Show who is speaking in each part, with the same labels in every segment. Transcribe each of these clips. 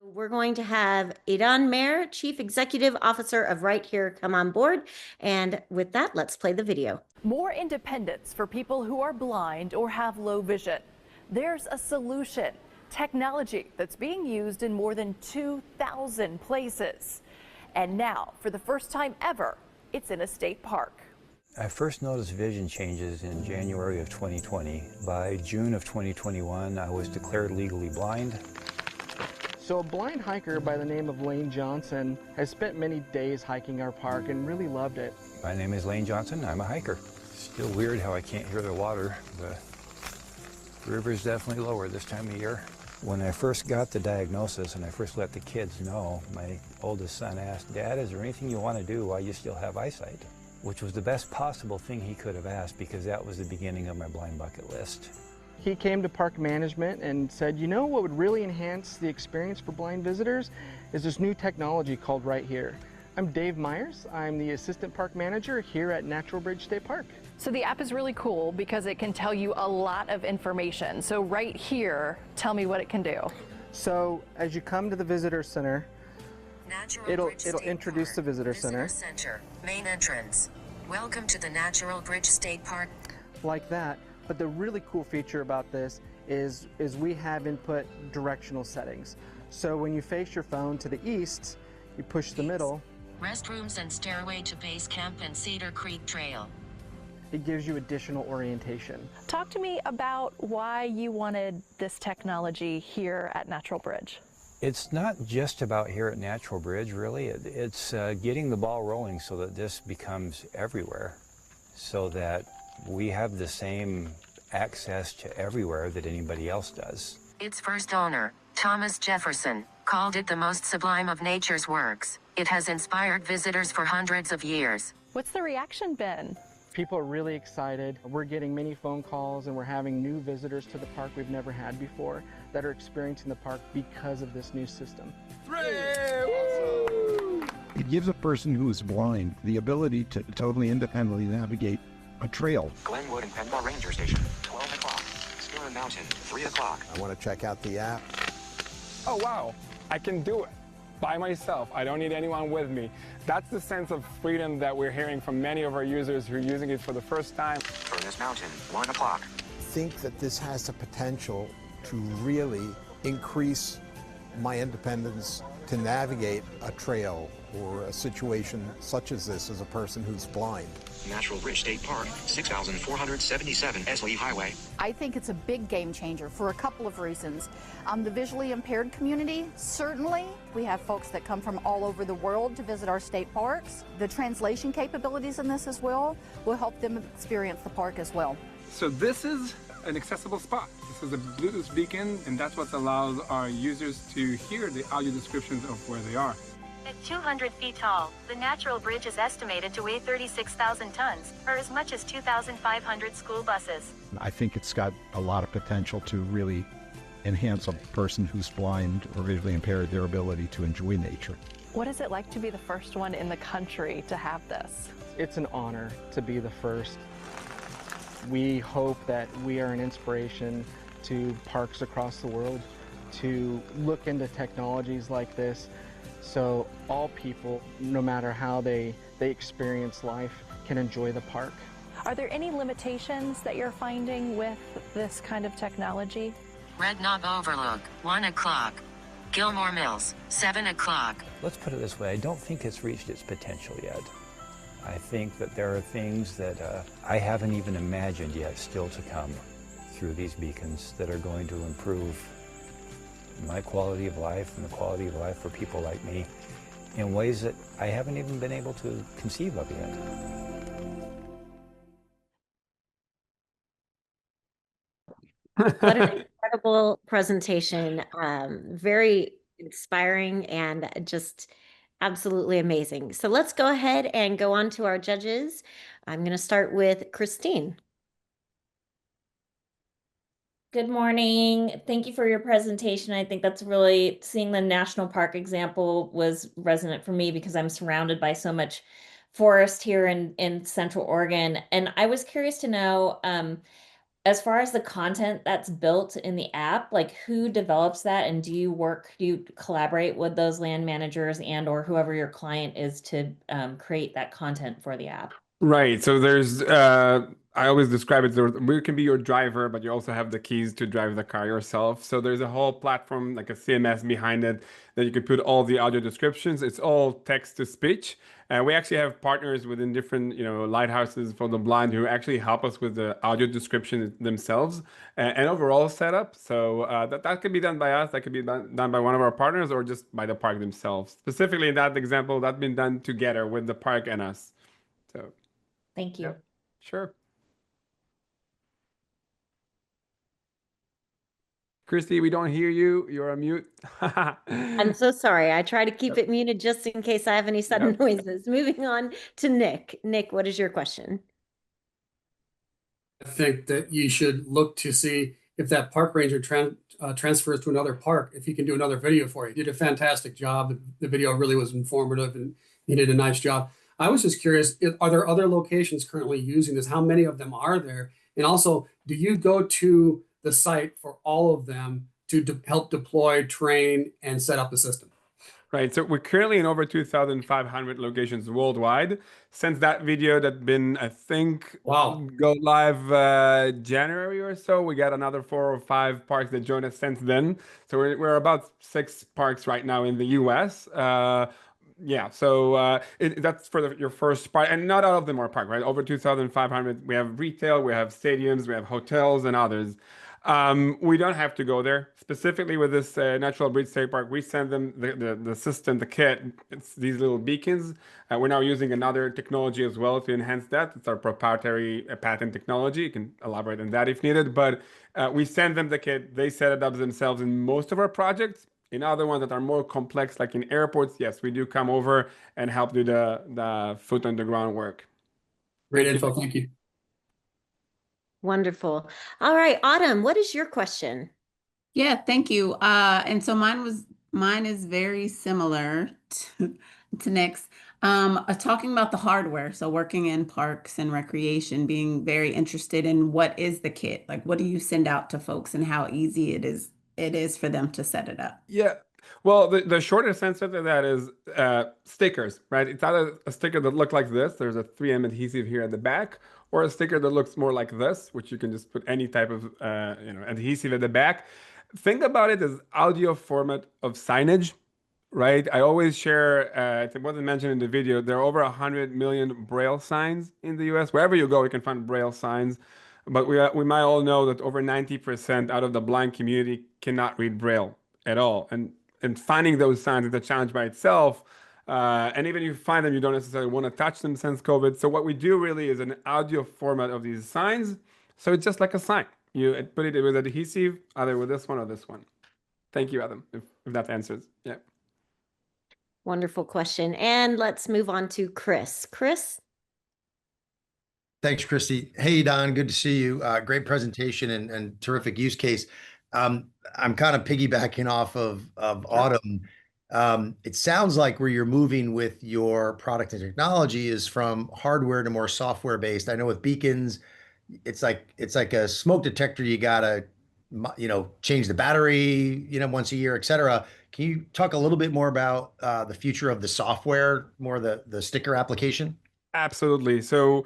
Speaker 1: We're going to have Idan Mayer, Chief Executive Officer of RightHear, come on board. And with that, let's play the video.
Speaker 2: More independence for people who are blind or have low vision. There's a solution, technology that's being used in more than 2,000 places. And now, for the first time ever, it's in a state park.
Speaker 3: I first noticed vision changes in January of 2020. By June of 2021, I was declared legally blind.
Speaker 4: So a blind hiker by the name of Lane Johnson has spent many days hiking our park and really loved it.
Speaker 3: My name is Lane Johnson. I'm a hiker. Still weird how I can't hear the water. The river is definitely lower this time of year. When I first got the diagnosis and I first let the kids know, my oldest son asked, "Dad, is there anything you want to do while you still have eyesight?" Which was the best possible thing he could have asked, because that was the beginning of my blind bucket list.
Speaker 4: He came to park management and said, you know what would really enhance the experience for blind visitors is this new technology called RightHear. I'm Dave Myers. I'm the Assistant Park Manager here at Natural Bridge State Park.
Speaker 2: So the app is really cool because it can tell you a lot of information. So RightHear, tell me what it can do.
Speaker 4: So as you come to the Visitor Center, it'll introduce the Visitor Center.
Speaker 5: Main entrance. Welcome to the Natural Bridge State Park.
Speaker 4: Like that. But the really cool feature about this is we have input directional settings. So when you face your phone to the east, you push the middle.
Speaker 5: Restrooms and stairway to Base Camp and Cedar Creek Trail.
Speaker 4: It gives you additional orientation.
Speaker 2: Talk to me about why you wanted this technology here at Natural Bridge.
Speaker 3: It's not just about here at Natural Bridge, really. It's getting the ball rolling so that this becomes everywhere, so that we have the same access to everywhere that anybody else does.
Speaker 5: Its first owner, Thomas Jefferson, called it the most sublime of nature's works. It has inspired visitors for hundreds of years.
Speaker 2: What's the reaction been?
Speaker 4: People are really excited. We're getting many phone calls and we're having new visitors to the park we've never had before that are experiencing the park because of this new system.
Speaker 6: It gives a person who is blind the ability to totally independently navigate a trail.
Speaker 7: Glenwood and Penmore Ranger Station, 12 o'clock. Stern Mountain, 3 o'clock.
Speaker 8: I want to check out the app.
Speaker 9: Oh wow, I can do it by myself. I don't need anyone with me. That's the sense of freedom that we're hearing from many of our users who are using it for the first time.
Speaker 7: Furnace Mountain, 1 o'clock.
Speaker 8: I think that this has the potential to really increase my independence to navigate a trail or a situation such as this as a person who's blind.
Speaker 7: Natural Bridge State Park, 6,477 Esley Highway.
Speaker 10: I think it's a big game changer for a couple of reasons. The visually impaired community, certainly. We have folks that come from all over the world to visit our state parks. The translation capabilities in this as well will help them experience the park as well.
Speaker 9: So this is an accessible spot. This is a Bluetooth beacon, and that's what allows our users to hear the audio descriptions of where they are.
Speaker 11: At 200 feet tall, the Natural Bridge is estimated to weigh 36,000 tons, or as much as 2,500 school buses.
Speaker 6: I think it's got a lot of potential to really enhance a person who's blind or visually impaired, their ability to enjoy nature.
Speaker 2: What is it like to be the first one in the country to have this?
Speaker 4: It's an honor to be the first. We hope that we are an inspiration to parks across the world to look into technologies like this, so all people, no matter how they experience life, can enjoy the park.
Speaker 2: Are there any limitations that you're finding with this kind of technology?
Speaker 5: Red Knob Overlook, 1 o'clock. Gilmore Mills, 7 o'clock.
Speaker 3: Let's put it this way, I don't think it's reached its potential yet. I think that there are things that I haven't even imagined yet still to come through these beacons that are going to improve my quality of life and the quality of life for people like me in ways that I haven't even been able to conceive of yet.
Speaker 1: What an incredible presentation. Very inspiring and just absolutely amazing. So let's go ahead and go on to our judges. I'm going to start with Christine.
Speaker 12: Good morning. Thank you for your presentation. I think that's really, seeing the national park example was resonant for me because I'm surrounded by so much forest here in Central Oregon. And I was curious to know, as far as the content that's built in the app, like who develops that, and do you collaborate with those land managers and or whoever your client is to create that content for the app?
Speaker 9: Right. So there's I always describe it, we can be your driver, but you also have the keys to drive the car yourself. So there's a whole platform, like a CMS behind it, that you can put all the audio descriptions. It's all text to speech. We actually have partners within different, lighthouses for the blind who actually help us with the audio description themselves and overall setup. So that could be done by us, that could be done by one of our partners, or just by the park themselves. Specifically in that example, that's been done together with the park and us. So.
Speaker 12: Thank you.
Speaker 9: Yep, sure. Christy, we don't hear you. You're on mute.
Speaker 1: I'm so sorry. I try to keep it muted just in case I have any sudden noises. Moving on to Nick. Nick, what is your question?
Speaker 13: I think that you should look to see if that park ranger transfers to another park, if he can do another video for you. You did a fantastic job. The video really was informative and you did a nice job. I was just curious, are there other locations currently using this? How many of them are there? And also, do you go to the site for all of them to help deploy, train, and set up the system?
Speaker 9: Right, so we're currently in over 2,500 locations worldwide. Since that video that's been, I think, go live January or so, we got another 4 or 5 parks that joined us since then. So we're about 6 parks right now in the US. Yeah, so that's for your first part, and not all of them are park, right? Over 2,500. We have retail, we have stadiums, we have hotels, and others. We don't have to go there. Specifically with this Natural Bridge State Park, we send them the system, the kit. It's these little beacons. We're now using another technology as well to enhance that. It's our proprietary patent technology. You can elaborate on that if needed. But we send them the kit. They set it up themselves in most of our projects. In other ones that are more complex, like in airports, yes, we do come over and help do the foot on the ground work.
Speaker 13: Great info. Thank you.
Speaker 1: Wonderful. All right, Autumn, what is your question?
Speaker 14: Yeah, thank you. And so mine is very similar to Nick's. Talking about the hardware, so working in parks and recreation, being very interested in what is the kit, like what do you send out to folks and how easy it is for them to set it up.
Speaker 9: Yeah. Well, the shortest answer to that is stickers, right? It's either a sticker that looks like this. There's a 3M adhesive here at the back, or a sticker that looks more like this, which you can just put any type of adhesive at the back. Think about it as audio format of signage, right? I always share, it wasn't mentioned in the video, there are over 100 million Braille signs in the US. Wherever you go, you can find Braille signs. But we might all know that over 90% out of the blind community cannot read Braille at all. And finding those signs is a challenge by itself. And even if you find them, you don't necessarily want to touch them since COVID. So what we do really is an audio format of these signs. So it's just like a sign. You put it with adhesive, either with this one or this one. Thank you, Adam, if that answers. Yeah.
Speaker 1: Wonderful question. And let's move on to Chris. Chris?
Speaker 15: Thanks, Christy. Hey, Don, good to see you. Great presentation and terrific use case. I'm kind of piggybacking off of Autumn. It sounds like where you're moving with your product and technology is from hardware to more software based. I know with beacons, it's like a smoke detector. You gotta, change the battery, once a year, et cetera. Can you talk a little bit more about the future of the software, more the sticker application?
Speaker 9: Absolutely. So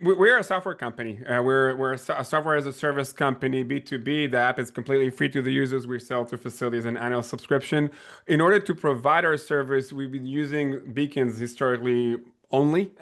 Speaker 9: we're a software company. We're a software as a service company, B2B. The app is completely free to the users. We sell to facilities an annual subscription. In order to provide our service, we've been using beacons historically only.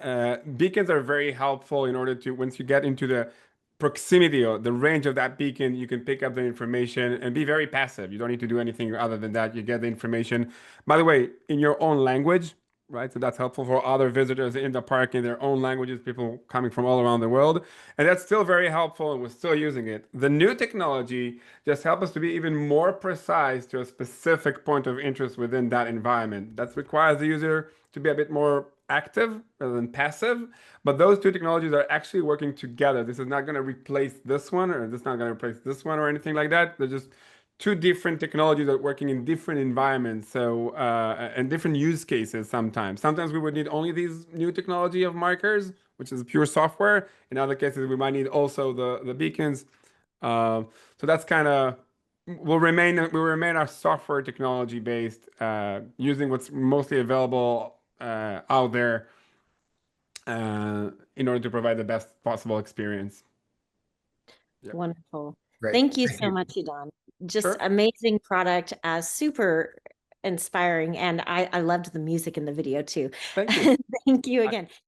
Speaker 9: Beacons are very helpful in order to, once you get into the proximity or the range of that beacon, you can pick up the information and be very passive. You don't need to do anything other than that. You get the information, by the way, in your own language, right? So that's helpful for other visitors in the park in their own languages, people coming from all around the world. And that's still very helpful, and we're still using it. The new technology just helps us to be even more precise to a specific point of interest within that environment. That requires the user to be a bit more active rather than passive. But those two technologies are actually working together. This is not going to replace this one, or this is not going to replace this one or anything like that. They're just two different technologies that are working in different environments, so and different use cases sometimes. Sometimes we would need only these new technology of markers, which is pure software. In other cases, we might need also the beacons. So that's kind of will remain our software technology based, using what's mostly available out there in order to provide the best possible experience. Yep.
Speaker 1: Wonderful.
Speaker 15: Great.
Speaker 1: Thank you
Speaker 15: Thank
Speaker 1: so
Speaker 15: you.
Speaker 1: much, Idan. Just
Speaker 9: Sure.
Speaker 1: amazing product, super inspiring. And I loved the music in the video too.
Speaker 9: Thank you.
Speaker 1: Thank you again.